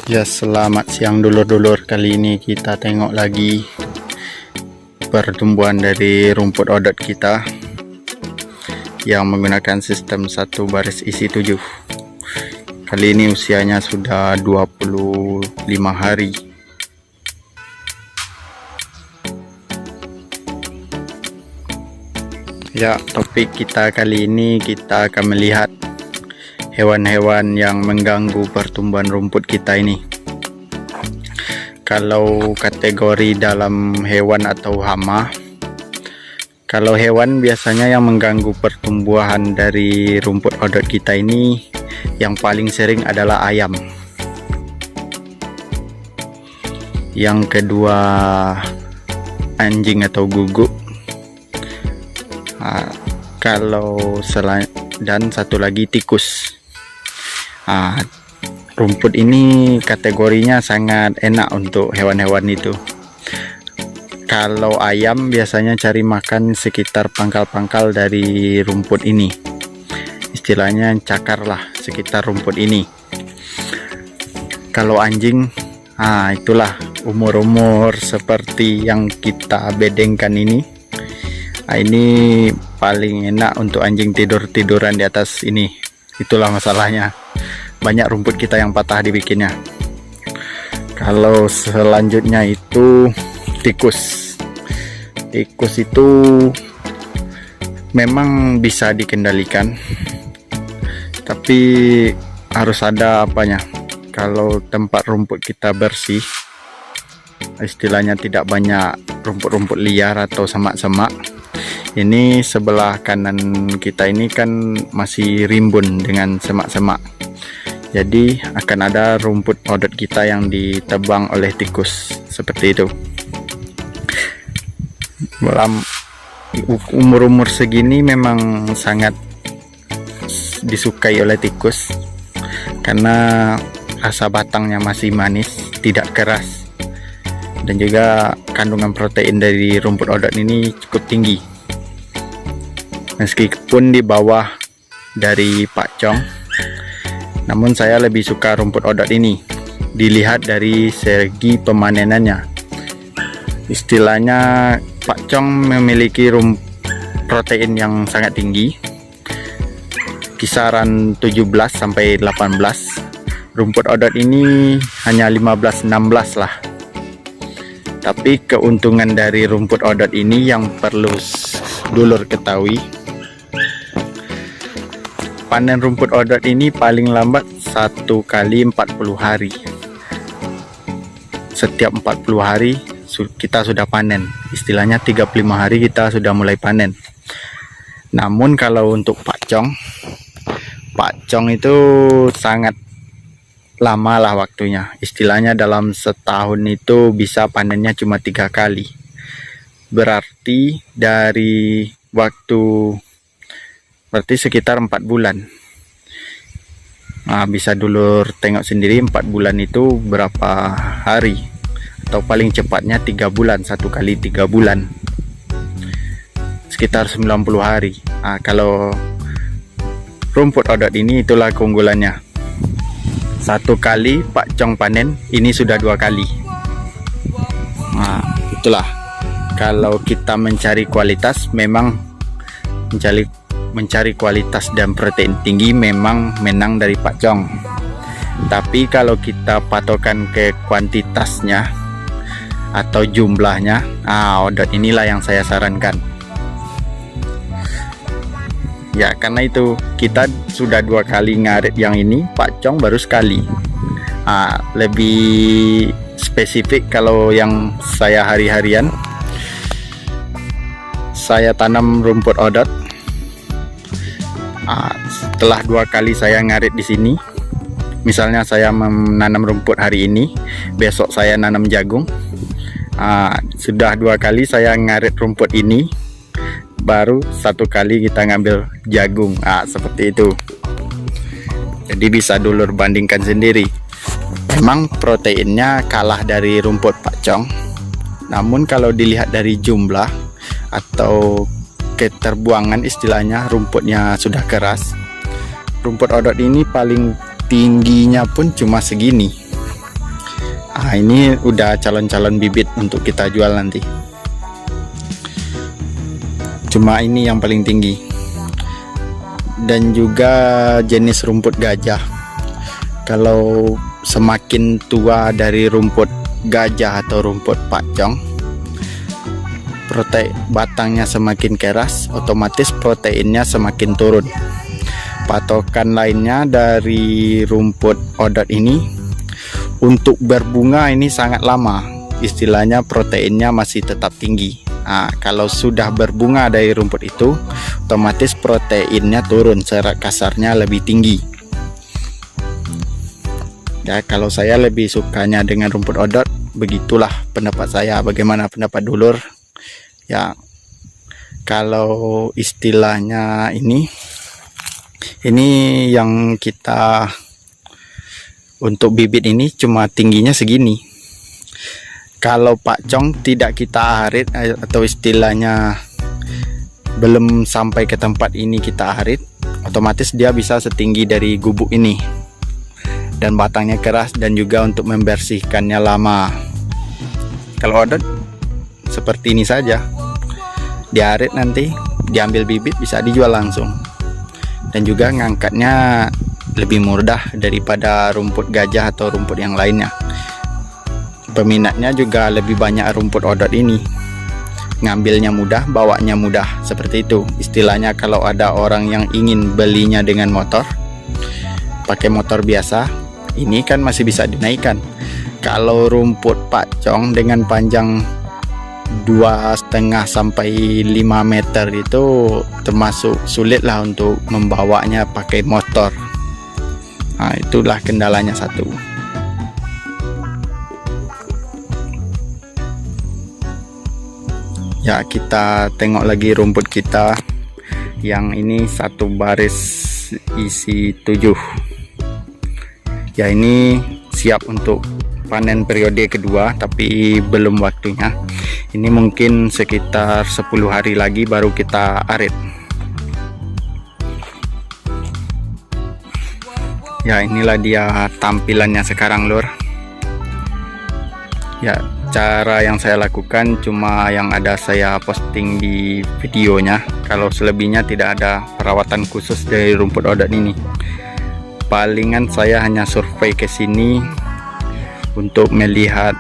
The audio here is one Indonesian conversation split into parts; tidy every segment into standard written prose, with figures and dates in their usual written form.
Ya, selamat siang dulur-dulur. Kali ini kita tengok lagi pertumbuhan dari rumput odot kita yang menggunakan sistem satu baris isi 7. Kali ini usianya sudah 25 hari. Ya, topik kita kali ini kita akan melihat hewan-hewan yang mengganggu pertumbuhan rumput kita ini. Kalau kategori dalam hewan atau hama, kalau hewan biasanya yang mengganggu pertumbuhan dari rumput odot kita ini yang paling sering adalah ayam. Yang kedua anjing atau guguk. Dan satu lagi tikus. Rumput ini kategorinya sangat enak untuk hewan-hewan itu. Kalau ayam biasanya cari makan sekitar pangkal-pangkal dari rumput ini, istilahnya cakar lah sekitar rumput ini. Kalau anjing, itulah umur-umur seperti yang kita bedengkan ini. Ini paling enak untuk anjing tidur-tiduran di atas ini. Itulah masalahnya, banyak rumput kita yang patah dibikinnya. Kalau selanjutnya itu tikus. Tikus itu memang bisa dikendalikan, tapi harus ada apanya. Kalau tempat rumput kita bersih, istilahnya tidak banyak rumput-rumput liar atau semak-semak. Ini sebelah kanan kita ini kan masih rimbun dengan semak-semak, jadi akan ada rumput odot kita yang ditebang oleh tikus seperti itu. Dalam umur-umur segini memang sangat disukai oleh tikus karena rasa batangnya masih manis, tidak keras, dan juga kandungan protein dari rumput odot ini cukup tinggi. Meskipun di bawah dari pakcong, namun saya lebih suka rumput odot ini dilihat dari segi pemanenannya. Istilahnya pakcong memiliki protein yang sangat tinggi, kisaran 17 sampai 18. Rumput odot ini hanya 15-16 lah. Tapi keuntungan dari rumput odot ini yang perlu dulur ketahui, panen rumput odot ini paling lambat 1 kali 40 hari. Setiap 40 hari kita sudah panen. Istilahnya 35 hari kita sudah mulai panen. Namun kalau untuk pakcong itu sangat lama lah waktunya. Istilahnya dalam setahun itu bisa panennya cuma 3 kali. Berarti berarti sekitar 4 bulan. Bisa dulur tengok sendiri 4 bulan itu berapa hari, atau paling cepatnya 3 bulan, 1 kali 3 bulan sekitar 90 hari. Kalau rumput odot ini itulah keunggulannya, 1 kali pakcong panen ini sudah 2 kali. Itulah, kalau kita mencari kualitas, memang mencari kualitas dan protein tinggi memang menang dari pakcong. Tapi kalau kita patokan ke kuantitasnya atau jumlahnya, odot inilah yang saya sarankan. Ya, karena itu kita sudah 2 kali ngarit yang ini, pakcong baru sekali. Lebih spesifik kalau yang saya hari-harian, saya tanam rumput odot. Setelah 2 kali saya ngarit di sini, misalnya saya menanam rumput hari ini, besok saya nanam jagung. Sudah 2 kali saya ngarit rumput ini, baru 1 kali kita ngambil jagung. Seperti itu. Jadi bisa dulur bandingkan sendiri. Memang proteinnya kalah dari rumput pakcong, namun kalau dilihat dari jumlah atau keterbuangan, istilahnya rumputnya sudah keras, rumput odot ini paling tingginya pun cuma segini. Ini udah calon-calon bibit untuk kita jual nanti. Cuma ini yang paling tinggi. Dan juga jenis rumput gajah. Kalau semakin tua dari rumput gajah atau rumput pakcong, batangnya semakin keras, otomatis proteinnya semakin turun. Patokan lainnya dari rumput odot ini, untuk berbunga ini sangat lama, istilahnya proteinnya masih tetap tinggi. Kalau sudah berbunga dari rumput itu, otomatis proteinnya turun, secara kasarnya lebih tinggi. Ya, kalau saya lebih sukanya dengan rumput odot, begitulah pendapat saya. Bagaimana pendapat dulur? Ya, kalau istilahnya ini yang kita untuk bibit ini cuma tingginya segini. Kalau pakcong tidak kita arit, atau istilahnya belum sampai ke tempat ini kita arit, otomatis dia bisa setinggi dari gubuk ini. Dan batangnya keras, dan juga untuk membersihkannya lama. Kalau odot seperti ini saja, diarit nanti diambil bibit bisa dijual langsung. Dan juga ngangkatnya lebih mudah daripada rumput gajah atau rumput yang lainnya. Peminatnya juga lebih banyak rumput odot ini. Ngambilnya mudah, bawanya mudah, seperti itu. Istilahnya kalau ada orang yang ingin belinya dengan motor, pakai motor biasa, ini kan masih bisa dinaikkan. Kalau rumput pakcong dengan panjang 2,5 sampai 5 meter itu termasuk sulit lah untuk membawanya pakai motor. Itulah kendalanya satu. Ya, kita tengok lagi rumput kita yang ini satu baris isi 7. Ya, ini siap untuk panen periode kedua, tapi belum waktunya. Ini mungkin sekitar 10 hari lagi baru kita arit. Ya, inilah dia tampilannya sekarang, lur. Ya, cara yang saya lakukan cuma yang ada saya posting di videonya. Kalau selebihnya tidak ada perawatan khusus dari rumput odot ini. Palingan saya hanya survei ke sini untuk melihat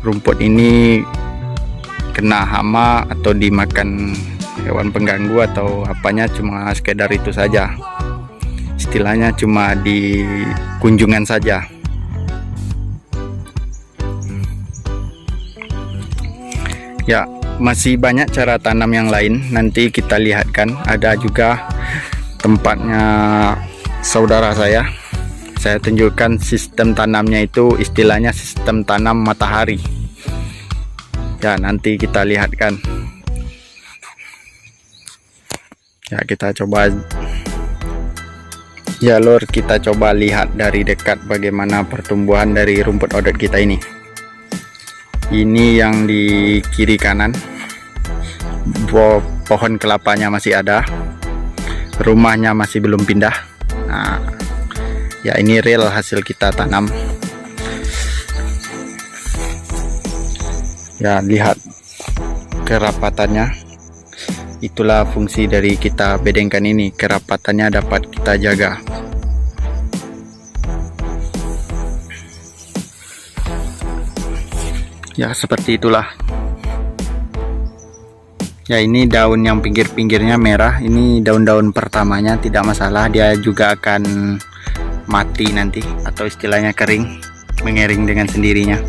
rumput ini kena hama atau dimakan hewan pengganggu atau apanya, cuma sekedar itu saja. Istilahnya cuma di kunjungan saja. Ya, masih banyak cara tanam yang lain, nanti kita lihatkan. Ada juga tempatnya saudara saya tunjukkan sistem tanamnya, itu istilahnya sistem tanam matahari. Ya, nanti kita lihatkan. Ya, kita coba. Ya, lur, kita coba lihat dari dekat bagaimana pertumbuhan dari rumput odot kita ini. Ini yang di kiri kanan, pohon kelapanya masih ada, rumahnya masih belum pindah. Ya, ini real hasil kita tanam. Ya, lihat kerapatannya. Itulah fungsi dari kita bedengkan ini, kerapatannya dapat kita jaga. Ya, seperti itulah. Ya, ini daun yang pinggir-pinggirnya merah, ini daun-daun pertamanya, tidak masalah, dia juga akan mati nanti, atau istilahnya kering, mengering dengan sendirinya.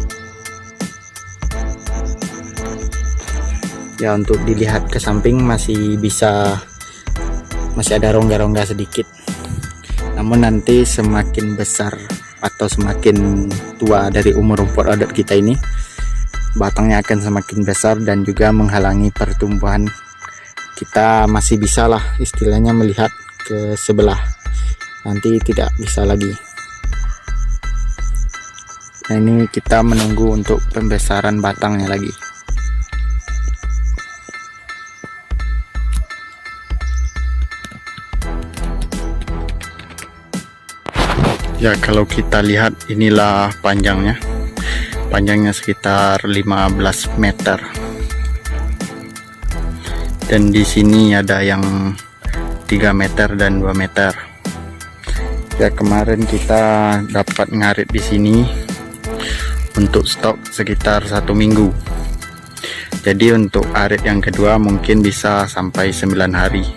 Ya, untuk dilihat ke samping masih ada rongga-rongga sedikit. Namun nanti semakin besar atau semakin tua dari umur rumput odot kita ini, batangnya akan semakin besar dan juga menghalangi pertumbuhan. Kita masih bisa lah istilahnya melihat ke sebelah, nanti tidak bisa lagi. Nah, ini kita menunggu untuk pembesaran batangnya lagi. Ya, kalau kita lihat inilah panjangnya. Panjangnya sekitar 15 meter. Dan di sini ada yang 3 meter dan 2 meter. Ya, kemarin kita dapat ngarit di sini untuk stok sekitar 1 minggu. Jadi untuk arit yang kedua mungkin bisa sampai 9 hari.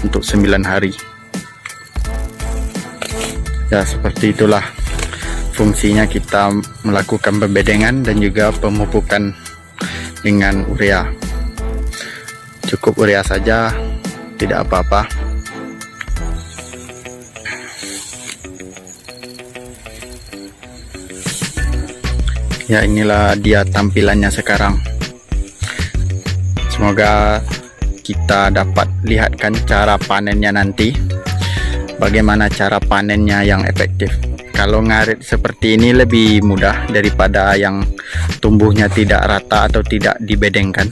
Untuk 9 hari. Ya, seperti itulah fungsinya kita melakukan pembedengan dan juga pemupukan dengan urea. Cukup urea saja, tidak apa-apa. Ya, inilah dia tampilannya sekarang. Semoga kita dapat lihatkan cara panennya nanti. Bagaimana cara panennya yang efektif. Kalau ngarit seperti ini lebih mudah daripada yang tumbuhnya tidak rata atau tidak dibedengkan.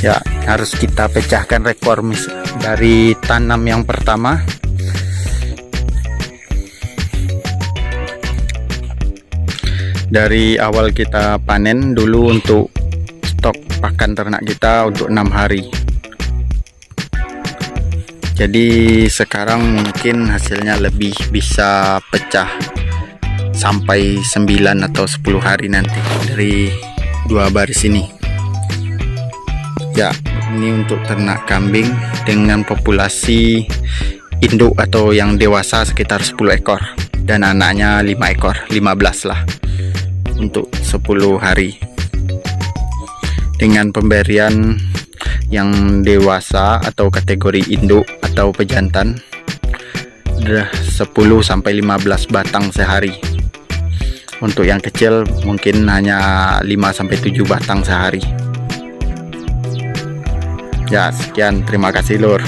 Ya, harus kita pecahkan rekor dari tanam yang pertama. Dari awal kita panen dulu untuk stok pakan ternak kita untuk 6 hari. Jadi sekarang mungkin hasilnya lebih bisa pecah sampai 9 atau 10 hari nanti dari 2 baris ini. Ya, ini untuk ternak kambing dengan populasi induk atau yang dewasa sekitar 10 ekor dan anaknya 5 ekor, 15 lah untuk 10 hari. Dengan pemberian yang dewasa atau kategori induk atau pejantan 10 sampai 15 batang sehari. Untuk yang kecil mungkin hanya 5 sampai 7 batang sehari. Ya, sekian, terima kasih Lur.